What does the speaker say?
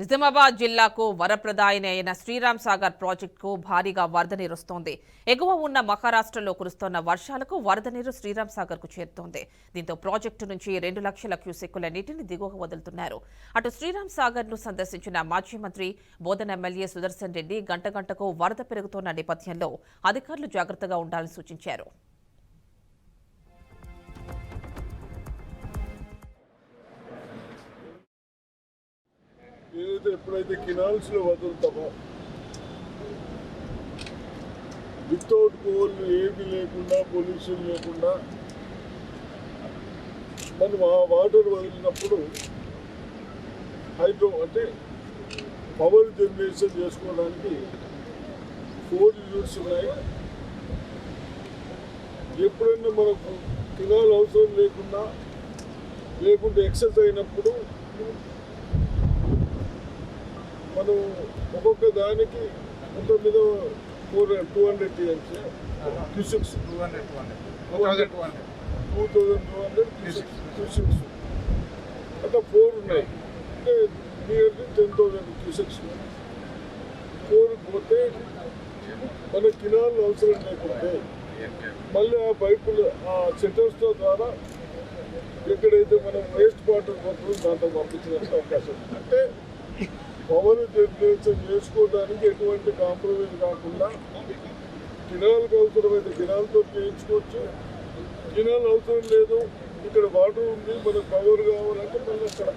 నిజామాబాద్ జిల్లాకు వరప్రదాయిని అయిన శ్రీరామ్ సాగర్ ప్రాజెక్టుకు భారీగా వరద నీరు వస్తోంది. ఎగువ ఉన్న మహారాష్ట్రలో కురుస్తోన్న వర్షాలకు వరద నీరు శ్రీరామ్ సాగర్ కు చేరుతోంది. దీంతో ప్రాజెక్టు నుంచి 2 లక్షల క్యూసెక్కుల నీటిని దిగువకు వదులుతున్నారు. అటు శ్రీరామ్ సాగర్ ను సందర్శించిన మాజీ మంత్రి బోధన ఎమ్మెల్యే సుదర్శన్ రెడ్డి గంటకు వరద పెరుగుతోన్న నేపథ్యంలో అధికారులు జాగ్రత్తగా ఉండాలని సూచించారు. ఏదైతే ఎప్పుడైతే కెనాల్స్లో వదులుతామో వితౌట్ కోల్ ఏమీ లేకుండా పొల్యూషన్ లేకుండా మనం ఆ వాటర్ వదిలినప్పుడు హైడ్రో అంటే పవర్ జనరేషన్ చేసుకోవడానికి 4 యూనిట్స్ ఉన్నాయి. ఎప్పుడైనా మనకు కెనాల్ అవసరం లేకుంటే ఎక్సెస్ అయినప్పుడు మనం ఒక్కొక్క దానికి అంత మీద 200 టీఎంసీ క్యూసెక్స్ 2200 క్యూసెక్స్ అట్లా 4 ఉన్నాయి. అంటే నియర్లీ 10,000 క్యూసెక్స్ 4 పోతే మన కినాలు అవసరం లేకుంటే మళ్ళీ ఆ పైపులు ఆ సెటర్స్తో ద్వారా ఎక్కడైతే మనం వేస్ట్ వాటర్ పోతుందో దాంట్లో పంపించడానికి అవకాశం ఉంది. అంటే పవర్ జనరేషన్ చేసుకోవడానికి ఎటువంటి కాంప్రమైజ్ కాకుండా కినాలకు అవసరమైతే కినాలతో చేయించుకోవచ్చు. కినాలు అవసరం లేదు, ఇక్కడ వాటర్ ఉంది, మనకు పవర్ కావాలంటే మళ్ళీ అక్కడ